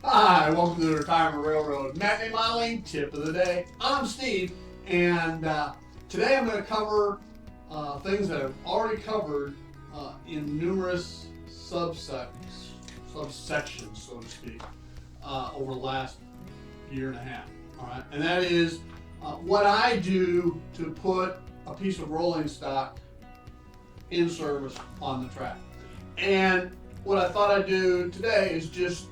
Hi, welcome to the Retirement Railroad Matinee Modeling Tip of the Day. I'm Steve, and today I'm going to cover things that I've already covered in numerous subsections, so to speak, over the last year and a half. All right, and that is what I do to put a piece of rolling stock in service on the track. And what I thought I'd do today is just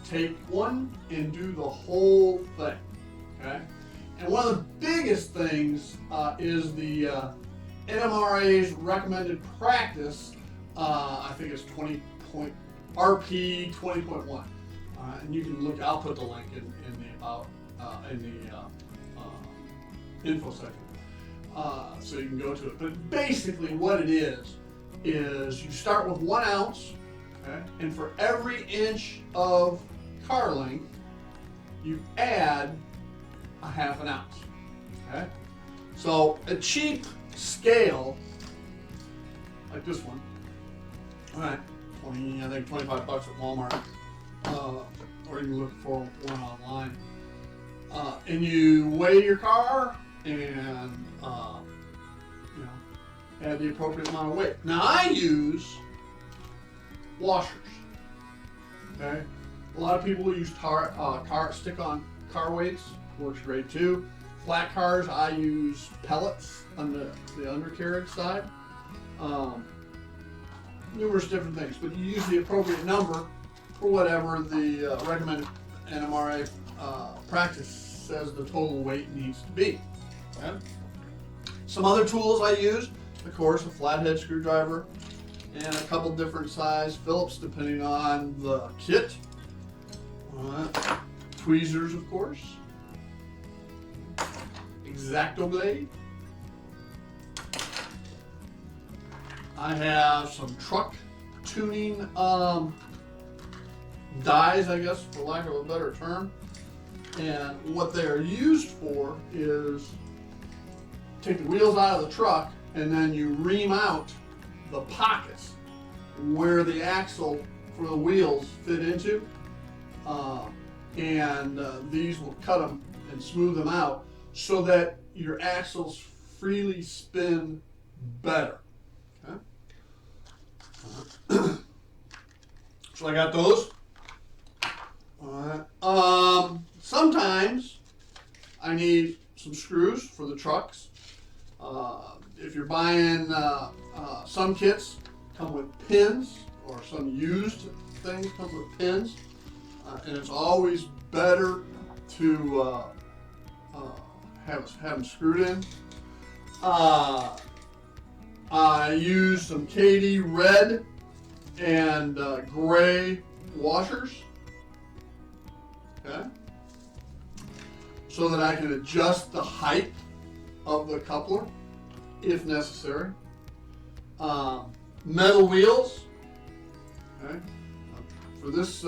take one and do the whole thing, okay? And one of the biggest things is the NMRA's recommended practice. I think it's RP 20.1, and you can look. I'll put the link in the info section, so you can go to it. But basically, what it is you start with 1 ounce, okay? And for every inch of car length, you add a half an ounce. Okay, so a cheap scale like this one, all right, I think $25 at Walmart, or you can look for one online, and you weigh your car and add the appropriate amount of weight. Now I use washers. Okay. A lot of people use stick-on car weights, works great too. Flat cars, I use pellets on the undercarriage side. Numerous different things, but you use the appropriate number for whatever the recommended NMRA practice says the total weight needs to be. Okay? Some other tools I use, of course, a flathead screwdriver and a couple different size Phillips depending on the kit. Tweezers, of course. X-Acto blade. I have some truck tuning dies, I guess, for lack of a better term. And what they are used for is take the wheels out of the truck and then you ream out the pockets where the axle for the wheels fit into. These will cut them and smooth them out so that your axles freely spin better. Okay? So I got those. Sometimes I need some screws for the trucks. If you're buying some kits come with pins, or some used things come with pins. And it's always better to have them screwed in. I use some KD red and gray washers, okay, so that I can adjust the height of the coupler if necessary. Metal wheels, okay. For this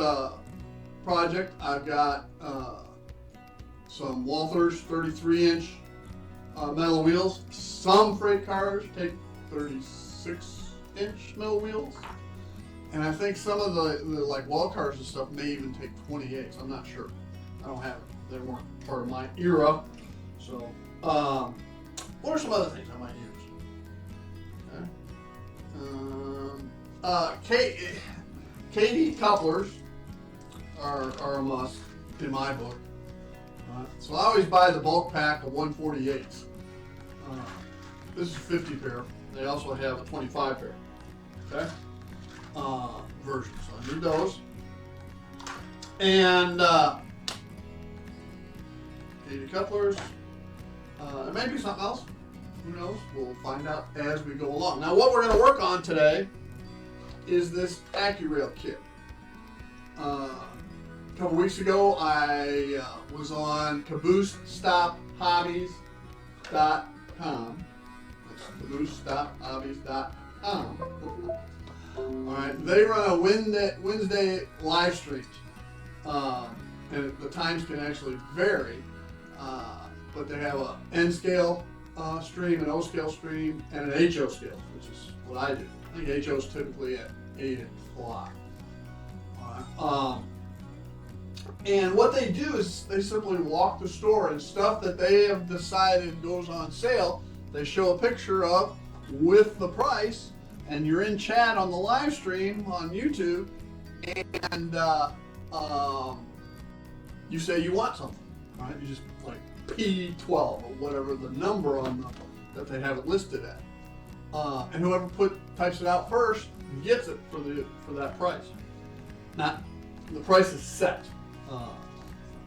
project, I've got some Walthers 33-inch metal wheels. Some freight cars take 36-inch metal wheels, and I think some of the like wall cars and stuff may even take 28s. I'm not sure. I don't have it. They weren't part of my era. So, what are some other things I might use? Okay. KD couplers are a must in my book. So I always buy the bulk pack of 148s. This is 50 pair. They also have a 25 pair. Okay? Version. So I need those. And KD couplers. There may be something else. Who knows? We'll find out as we go along. Now what we're going to work on today is this AccuRail kit. A couple weeks ago, I was on caboosetophobbies.com. That's caboosetophobbies.com. All right, they run a Wednesday live stream, and the times can actually vary, but they have a N scale stream, an O scale stream, and an HO scale, which is what I do. I think HO is typically at 8 o'clock. All right. And what they do is they simply walk the store, and stuff that they have decided goes on sale, they show a picture of with the price, and you're in chat on the live stream on YouTube, and you say you want something, right? You just like P12 or whatever the number on that they have it listed at, and whoever types it out first gets it for that price. Now, the price is set.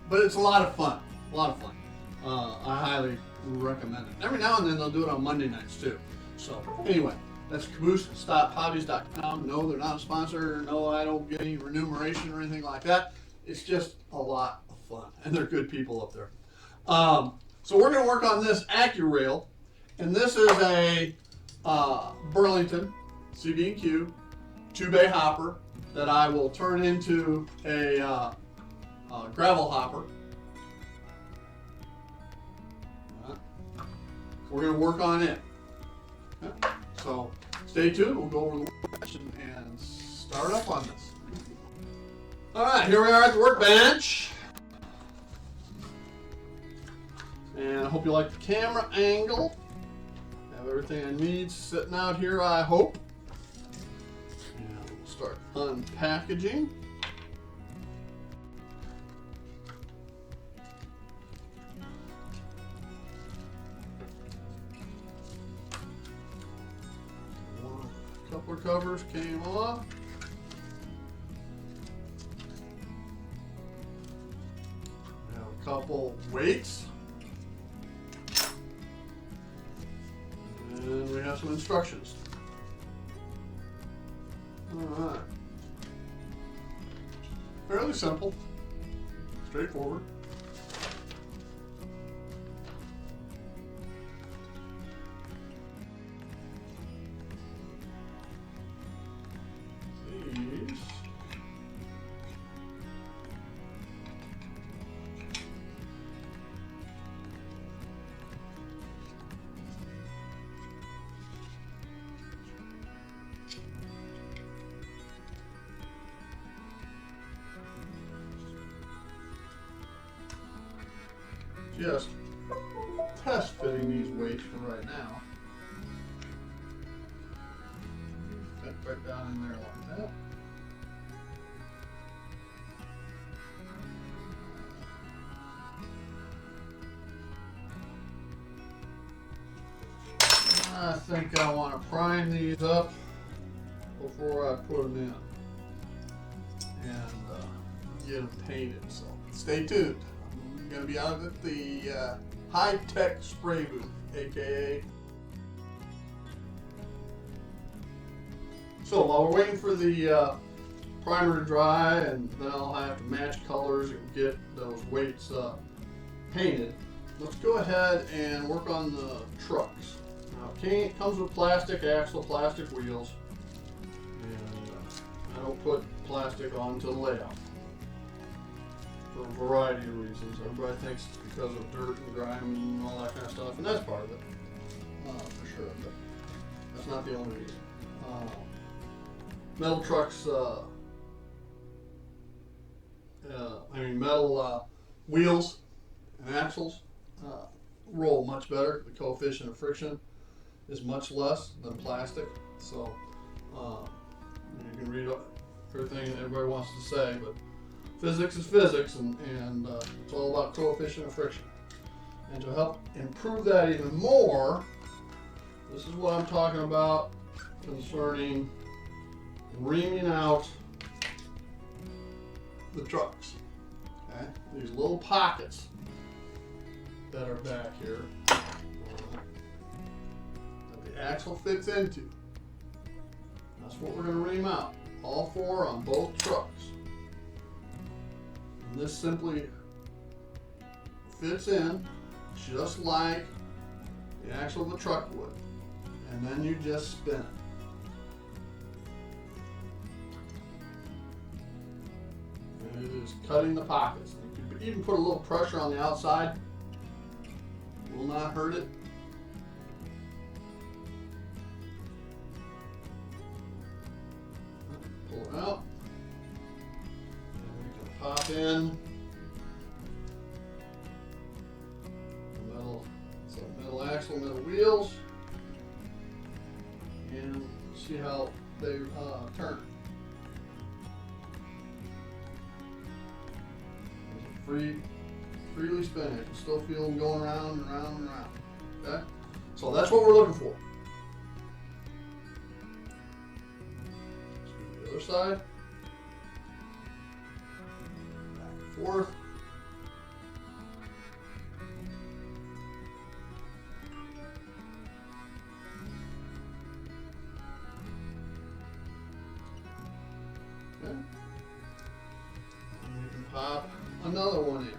But it's a lot of fun. I highly recommend it. Every now and then they'll do it on Monday nights too. So anyway, that's caboose-hobbies.com. No, they're not a sponsor. No, I don't get any remuneration or anything like that. It's just a lot of fun, and they're good people up there. So we're going to work on this AccuRail, and this is a Burlington CB&Q 2-bay hopper that I will turn into a gravel hopper. Right. We're going to work on it. Okay. So stay tuned. We'll go over the workbench and start up on this. All right, here we are at the workbench. And I hope you like the camera angle. Have everything I need sitting out here, I hope. And we'll start unpackaging. Coupler covers came off. We have a couple weights. And we have some instructions. Alright. Fairly simple. Straightforward. Just test fitting these weights for right now. Fit right down in there like that. I think I want to prime these up before I put them in and get them painted. So stay tuned. I'm going to be out at the high-tech spray booth, aka. So while we're waiting for the primer to dry, and then I'll have to match colors and get those weights painted, let's go ahead and work on the trucks. Now it comes with plastic axle, plastic wheels, and I don't put plastic onto the layout for a variety of reasons. Everybody thinks it's because of dirt and grime and all that kind of stuff, and that's part of it, for sure, but that's not the only reason. Metal trucks, metal wheels and axles roll much better. The coefficient of friction is much less than plastic, so you can read everything that everybody wants to say, but physics is physics, and it's all about coefficient of friction. And to help improve that even more, this is what I'm talking about concerning reaming out the trucks. Okay? These little pockets that are back here that the axle fits into. That's what we're going to ream out. All four on both trucks. And this simply fits in just like the axle of the truck would. And then you just spin it. And it is cutting the pockets. You can even put a little pressure on the outside. Will not hurt it. Pull it out. And we can pop in wheels and see how they turn. Freely spinning. I can still feel them going around and around and around. Okay? So that's what we're looking for. Let's do the other side. Back and forth. Okay. And we can pop another one in.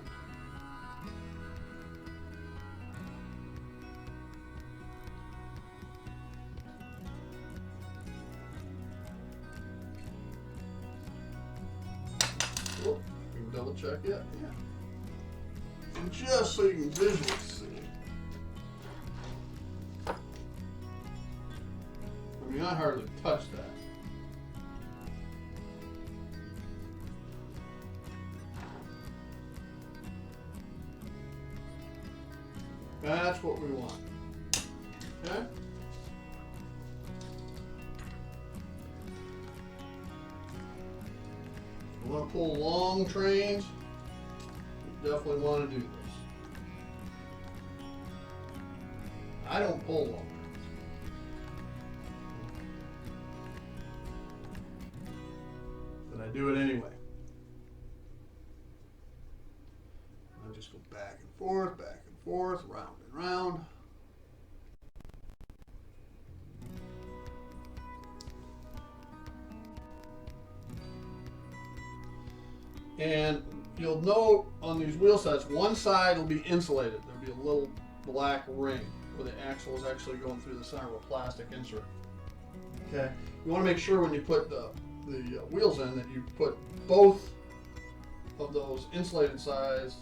Oh, we can double check it. Yeah. And just so you can visually see. I mean, I hardly touched that. That's what we want. Okay? You want to pull long trains, you definitely want to do this. I don't pull long trains. But I do it anyway. I just go back and forth, round and round. And you'll note on these wheel sets, one side will be insulated. There'll be a little black ring where the axle is actually going through the center of a plastic insert. Okay, you want to make sure when you put the wheels in that you put both of those insulated sides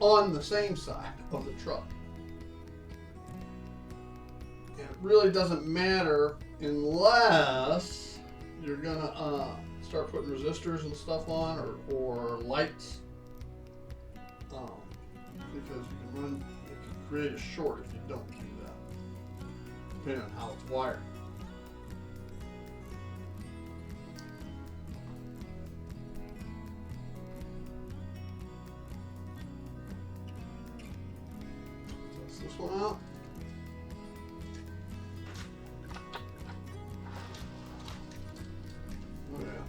on the same side of the truck. And it really doesn't matter unless you're gonna start putting resistors and stuff on or lights, because you can create a short if you don't do that, depending on how it's wired. Test this one out. Oh yeah.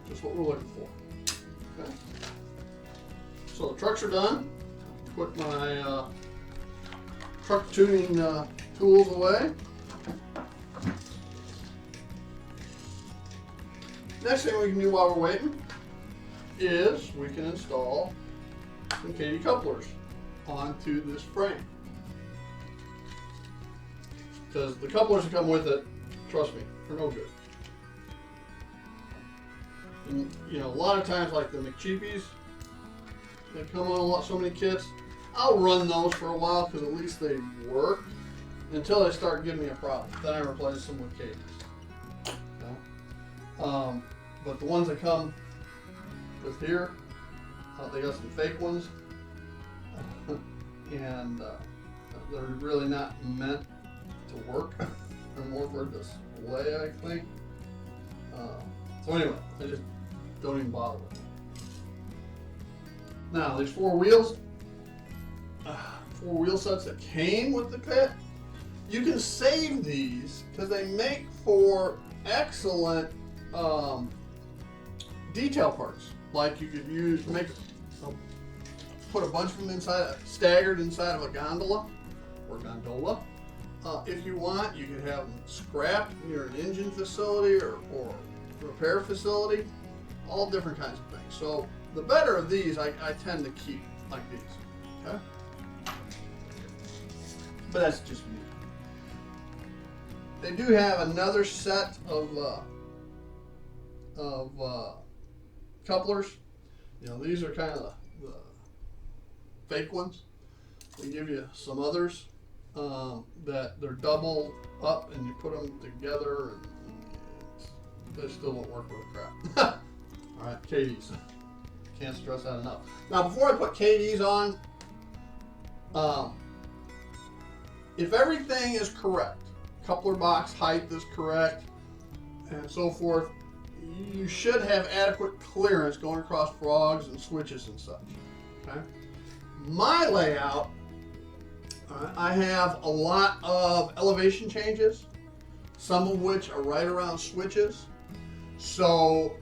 Just what we're looking for. Okay. So the trucks are done. Put my truck tuning tools away. Next thing we can do while we're waiting is we can install some KD couplers onto this frame. Because the couplers that come with it, trust me, are no good. And, you know, a lot of times, like the McCheapies that come on so many kits, I'll run those for a while because at least they work until they start giving me a problem. Then I replace them with KDs. Okay? But the ones that come with here, they got some fake ones, and they're really not meant to work. They're more for display, I think. So anyway, I just don't even bother with them. Now, these four wheel sets that came with the kit, you can save these because they make for excellent detail parts. Like you could put a bunch of them inside, staggered inside of a gondola or gondola. If you want, you could have them scrapped near an engine facility or repair facility, all different kinds of things. So the better of these, I tend to keep like these. Okay, but that's just me. They do have another set of couplers. You know, these are kind of the fake ones. They give you some others that they're double up, and you put them together, and they still won't work with a crap. All right, KDs. Can't stress that enough. Now, before I put KDs on, if everything is correct, coupler box height is correct, and so forth, you should have adequate clearance going across frogs and switches and such. Okay. My layout, I have a lot of elevation changes, some of which are right around switches. So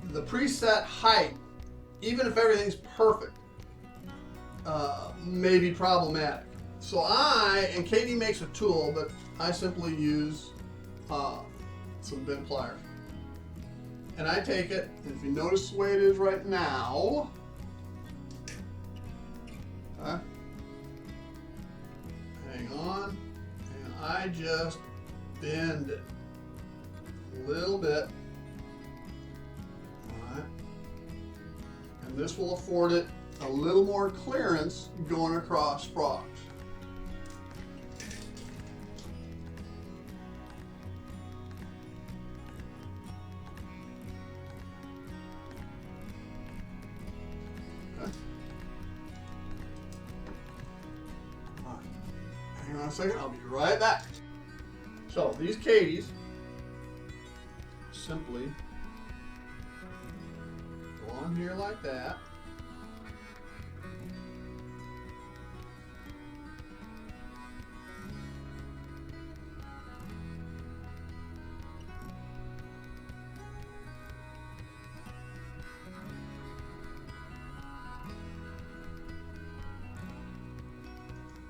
the preset height, even if everything's perfect, may be problematic. So and Katie makes a tool, but I simply use some bent pliers. And I take it, and if you notice the way it is right now, okay, hang on, and I just bend it a little bit, all right, and this will afford it a little more clearance going across frogs. Hang on a second, I'll be right back. So these Katies simply go on here like that.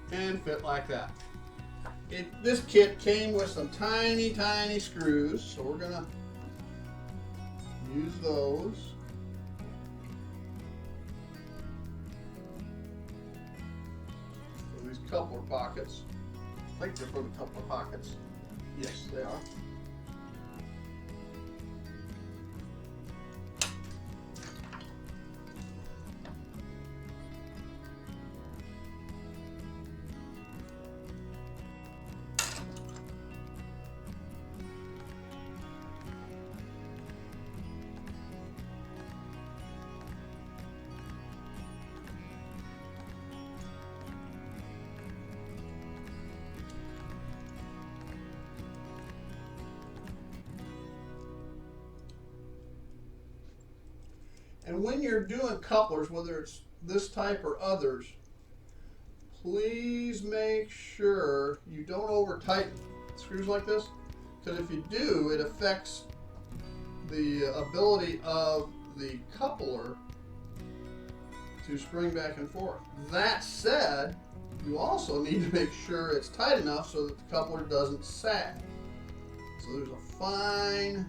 And fit like that. This kit came with some tiny, tiny screws, so we're gonna use those. For these coupler pockets. I think they're for the coupler pockets. Yes, they are. And when you're doing couplers, whether it's this type or others, please make sure you don't over tighten screws like this, because if you do, it affects the ability of the coupler to spring back and forth. That said, you also need to make sure it's tight enough so that the coupler doesn't sag. So there's a fine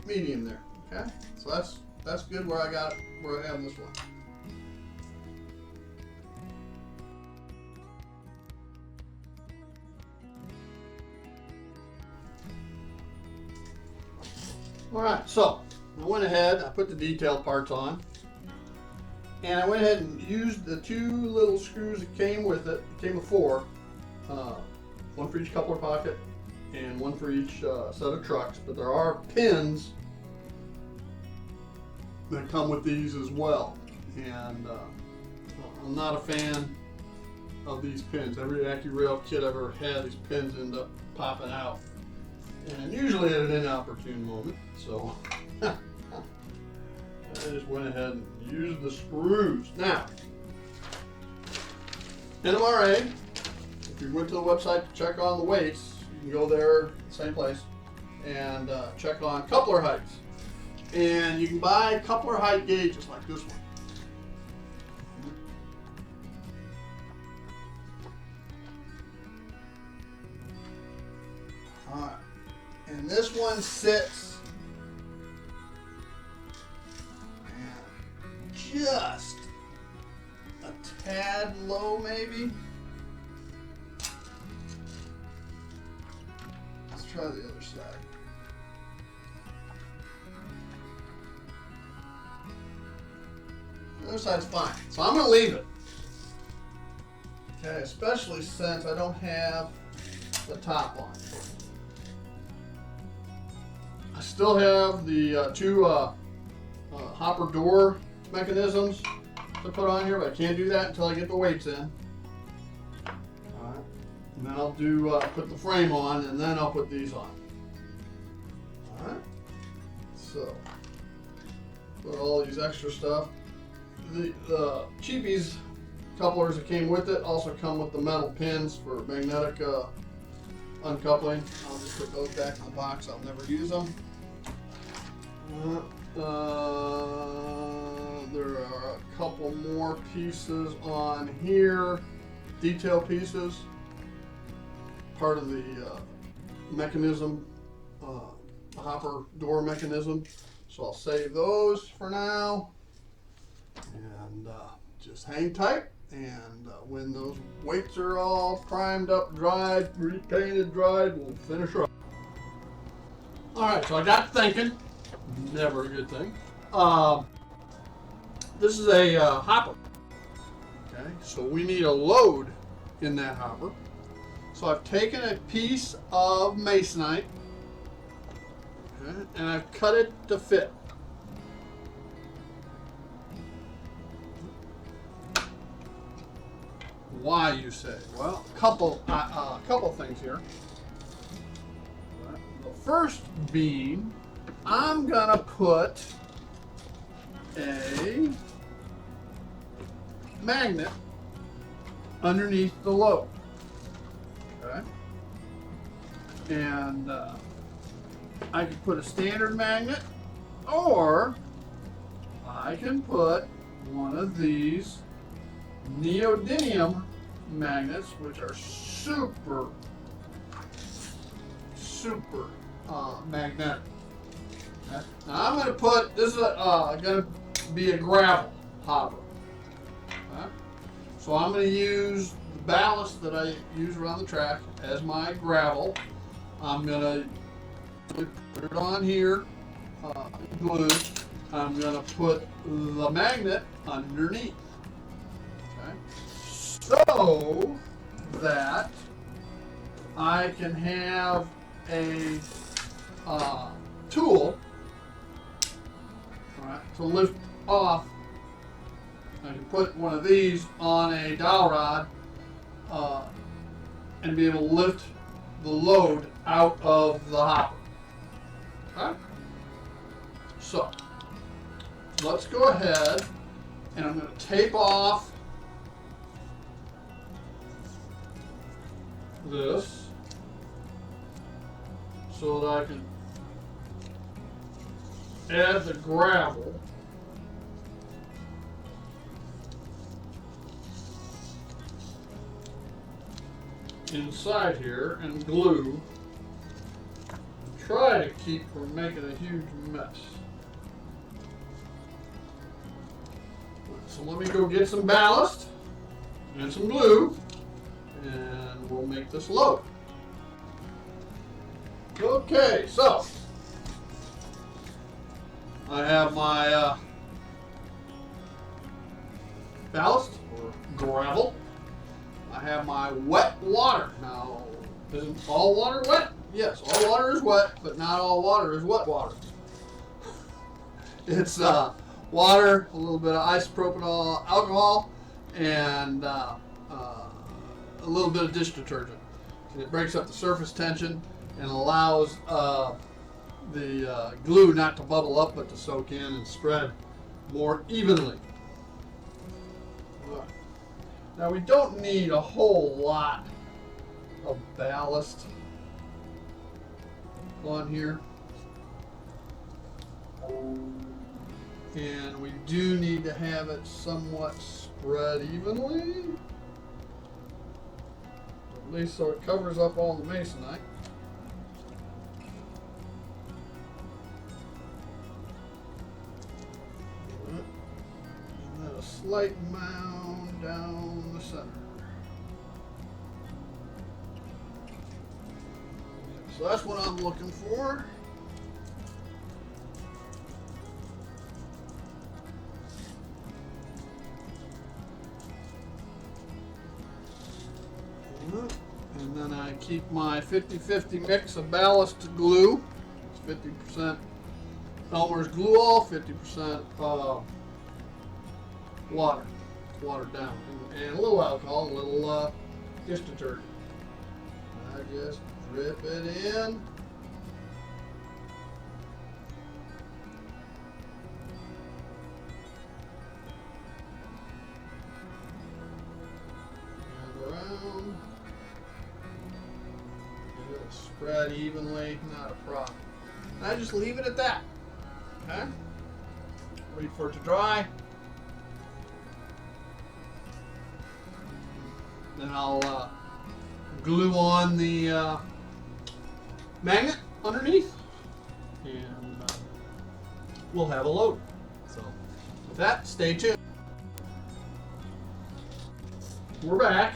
medium there. Okay, so that's good where I got it, where I have this one. All right, so I went ahead, I put the detail parts on, and I went ahead and used the two little screws that came with it. It came with four, one for each coupler pocket and one for each set of trucks, but there are pins that come with these as well. And I'm not a fan of these pins. Every AccuRail kit I've ever had, these pins end up popping out, and usually at an inopportune moment. So I just went ahead and used the screws. Now, NMRA, if you went to the website to check on the weights, you can go there, same place, and check on coupler heights. And you can buy coupler height gauges like this one. Alright, and this one sits just a tad low maybe. Let's try the other side. The other side's fine, so I'm going to leave it. Okay, especially since I don't have the top on. I still have the two hopper door mechanisms to put on here, but I can't do that until I get the weights in. And then I'll do put the frame on, and then I'll put these on. All right. So put all these extra stuff. The cheapies couplers that came with it also come with the metal pins for magnetic uncoupling. I'll just put those back in the box. I'll never use them. There are a couple more pieces on here, detail pieces, part of the mechanism, hopper door mechanism. So I'll save those for now, and just hang tight. And when those weights are all primed up, dried, repainted, dried, we'll finish her up. All right, so I got thinking. Never a good thing. This is a hopper. Okay, so we need a load in that hopper. So I've taken a piece of masonite, okay, and I've cut it to fit. Why, you say? Well, a couple things here. The first being, I'm gonna put a magnet underneath the load. Okay, and I can put a standard magnet, or I can put one of these neodymium magnets, which are super magnetic. Okay. Now I'm going to put, this is going to be a gravel hopper. Okay. So I'm going to use the ballast that I use around the track as my gravel. I'm going to put it on here, glue. I'm going to put the magnet underneath. So that I can have a tool, to lift off. I can put one of these on a dowel rod and be able to lift the load out of the hopper. Okay? So let's go ahead, and I'm going to tape off this so that I can add the gravel inside here and glue. Try to keep from making a huge mess. So let me go get some ballast and some glue, and we'll make this load. Okay, so I have my ballast or gravel. I have my wet water. Now, isn't all water wet? Yes, all water is wet, but not all water is wet water. It's water, a little bit of isopropanol alcohol, and a little bit of dish detergent. And it breaks up the surface tension and allows the glue not to bubble up, but to soak in and spread more evenly. Now we don't need a whole lot of ballast on here. And we do need to have it somewhat spread evenly. At least so it covers up all the masonite. And then a slight mound down the center. So that's what I'm looking for. And then I keep my 50-50 mix of ballast glue. It's 50% Elmer's glue all, 50% water. Watered down. And a little alcohol, a little dish detergent. I just drip it in. And around. And it'll spread evenly, not a problem. And I just leave it at that. Okay? Wait for it to dry. Then I'll glue on the magnet underneath, and we'll have a load. So with that, stay tuned. We're back,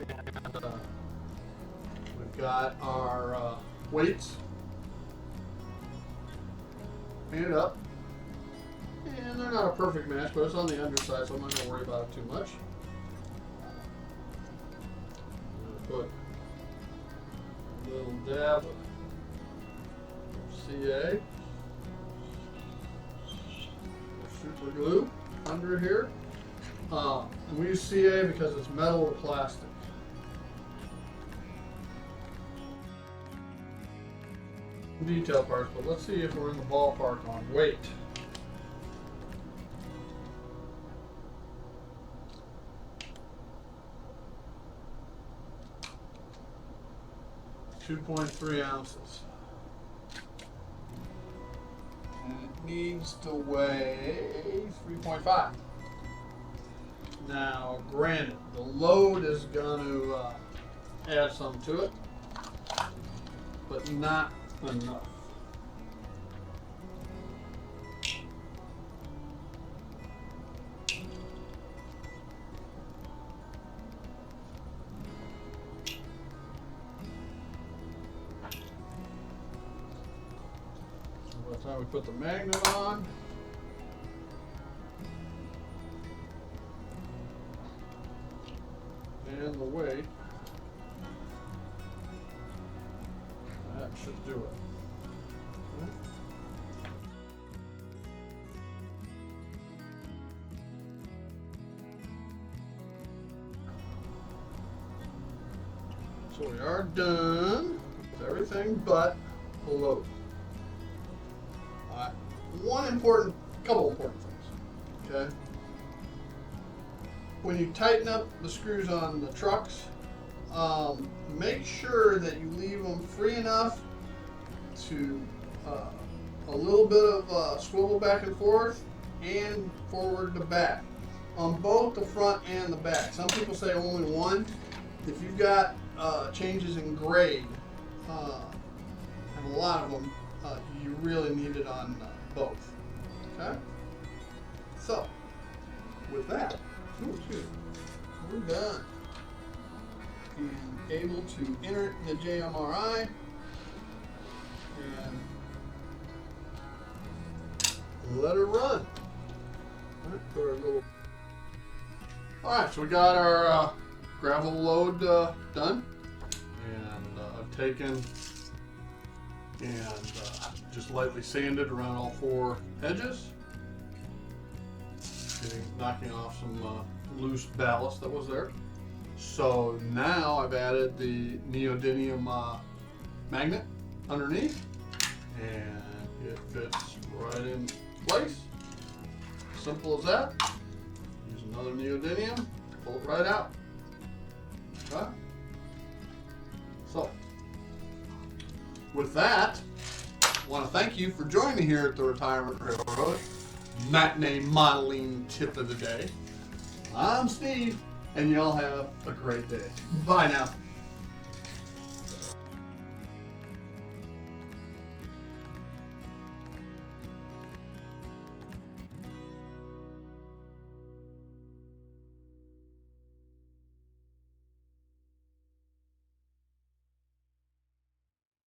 and we've got our weights painted up, and they're not a perfect match, but it's on the underside, so I'm not going to worry about it too much. Put a little dab of CA, super glue under here. And we use CA because it's metal or plastic. Detail parts, but let's see if we're in the ballpark on weight. .3 ounces. And it needs to weigh 3.5. Now, granted, the load is going to add some to it, but not enough. By the time we put the magnet on, and the weight, that should do it. So we are done with everything but the load. Couple important things, okay? When you tighten up the screws on the trucks, make sure that you leave them free enough to a little bit of swivel back and forth and forward to back on both the front and the back. Some people say only one. If you've got changes in grade, and a lot of them, you really need it on both. Okay? So, with that, we're done. And able to enter it in the JMRI and let her run. Alright, so we got our gravel load done. And I've taken and just lightly sanded around all four edges, knocking off some loose ballast that was there. So now I've added the neodymium magnet underneath, and it fits right in place. Simple as that. Use another neodymium, pull it right out. Okay. So with that, I want to thank you for joining me here at the Retirement Railroad Matinee Modeling Tip of the Day. I'm Steve, and y'all have a great day. Bye now.